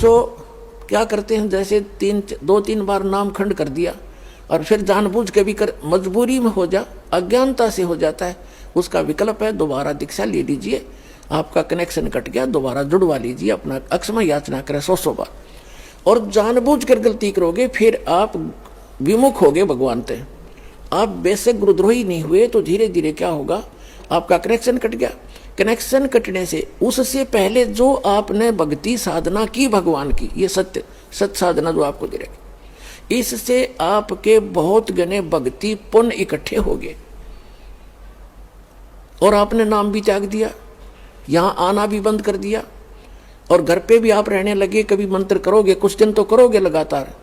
जो क्या करते हैं, जैसे 2-3 बार नाम खंड कर दिया और फिर जानबूझ के भी कर, मजबूरी में हो जा, अज्ञानता से हो जाता है, उसका विकल्प है दोबारा दीक्षा ले लीजिए, आपका कनेक्शन कट गया, दोबारा जुड़वा लीजिए, अपना अक्षमा याचना करें 100 बार। और जानबूझ कर गलती करोगे फिर आप विमुख होगे भगवान से। आप बेशक गुरुद्रोही नहीं हुए तो धीरे धीरे क्या होगा, आपका कनेक्शन कट गया। कनेक्शन कटने से उससे पहले जो आपने भक्ति साधना की भगवान की, ये सत्य साधना जो आपको दे रही, इससे आपके बहुत गने भक्ति पुण्य इकट्ठे हो गए और आपने नाम भी त्याग दिया, यहाँ आना भी बंद कर दिया और घर पे भी आप रहने लगे। कभी मंत्र करोगे, कुछ दिन तो करोगे लगातार,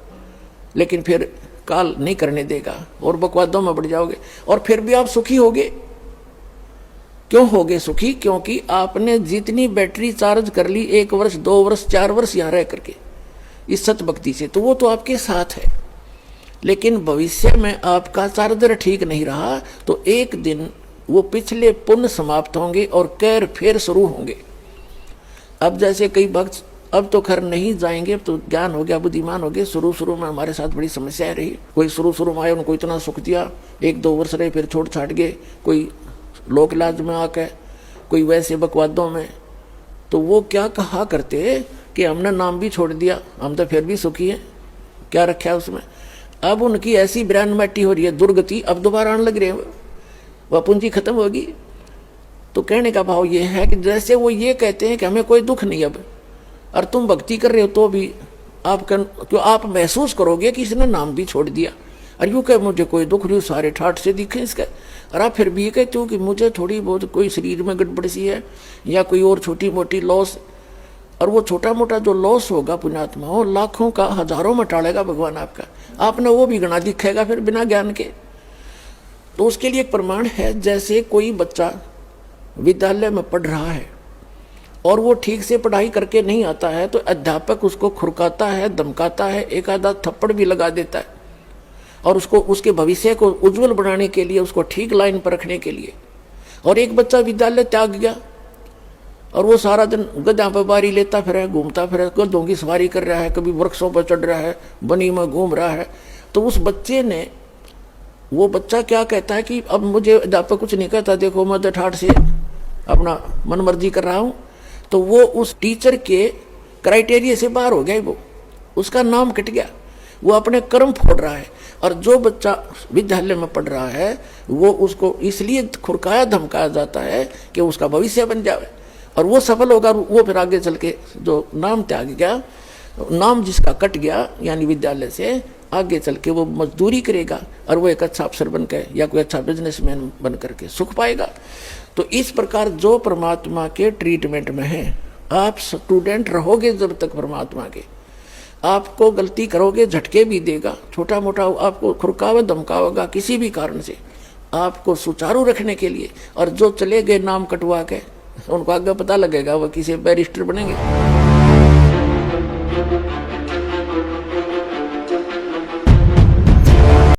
लेकिन फिर काल नहीं करने देगा और बकवादों में बढ़ जाओगे और फिर भी आप सुखी होगे। क्यों होगे सुखी? क्योंकि आपने जितनी बैटरी चार्ज कर ली 1 वर्ष 2 वर्ष 4 वर्ष यहाँ रह करके इस सत भक्ति से, तो वो तो आपके साथ है। लेकिन भविष्य में आपका चार्जर ठीक नहीं रहा तो एक दिन वो पिछले पुण्य समाप्त होंगे और कैर फिर शुरू होंगे। अब जैसे कई भक्त अब तो खैर नहीं जाएंगे, तो ज्ञान हो गया, बुद्धिमान हो गए। शुरू में हमारे साथ बड़ी समस्याएं रही। कोई शुरू में आए, उनको इतना सुख दिया, 1-2 वर्ष रहे, फिर छोड़ छाट गए, कोई लोक इलाज में आके, कोई वैसे बकवादों में। तो वो क्या कहा करते कि हमने नाम भी छोड़ दिया, हम तो फिर भी सुखी हैं, क्या रखा है उसमें। अब उनकी ऐसी ब्रांड मैटी हो रही है, दुर्गति, अब दोबारा आने लग रहे हैं, वह पूंजी खत्म होगी। तो कहने का भाव ये है कि जैसे वो ये कहते हैं कि हमें कोई दुख नहीं अब, और तुम भक्ति कर रहे हो तो भी आप महसूस करोगे कि इसने नाम भी छोड़ दिया। और यूँ कहे मुझे कोई दुख नहीं, सारे ठाठ से दिखे इसका। और आप फिर भी ये कहते हो कि मुझे थोड़ी बहुत कोई शरीर में गड़बड़ सी है या कोई और छोटी मोटी लॉस, और वो छोटा मोटा जो लॉस होगा पुण्यात्मा हो, लाखों का हजारों में टालेगा भगवान आपका, आपने वो भी गणा दिखेगा फिर बिना ज्ञान के। तो उसके लिए एक प्रमाण है, जैसे कोई बच्चा विद्यालय में पढ़ रहा है और वो ठीक से पढ़ाई करके नहीं आता है तो अध्यापक उसको खुरकाता है, धमकाता है, एक आधा थप्पड़ भी लगा देता है, और उसको उसके भविष्य को उज्जवल बनाने के लिए, उसको ठीक लाइन पर रखने के लिए। और एक बच्चा विद्यालय त्याग गया और वो सारा दिन गधा पर बारी लेता फिर, घूमता फिर, गधों की सवारी कर रहा है, कभी वृक्षों पर चढ़ रहा है, बनी में घूम रहा है। तो उस बच्चे ने, वो बच्चा क्या कहता है कि अब मुझे अध्यापक कुछ नहीं कहता, देखो मैं तो ठाठ से अपना मन मर्जी कर रहा हूँ। तो वो उस टीचर के क्राइटेरिया से बाहर हो गया, वो उसका नाम कट गया, वो अपने कर्म फोड़ रहा है। और जो बच्चा विद्यालय में पढ़ रहा है वो उसको इसलिए खुरकाया धमकाया जाता है कि उसका भविष्य बन जाए और वो सफल होगा। वो फिर आगे चल के जो नाम त्याग गया, नाम जिसका कट गया यानी विद्यालय से, आगे चल के वो मजदूरी करेगा और वो एक अच्छा अफसर बन के या कोई अच्छा बिजनेसमैन बन करके सुख पाएगा। तो इस प्रकार जो परमात्मा के ट्रीटमेंट में है, आप स्टूडेंट रहोगे जब तक परमात्मा के, आपको गलती करोगे झटके भी देगा, छोटा मोटा आपको खुरकावे धमकावेगा किसी भी कारण से, आपको सुचारू रखने के लिए। और जो चले गए नाम कटवा के, उनको आगे पता लगेगा वो किसी बैरिस्टर बनेंगे।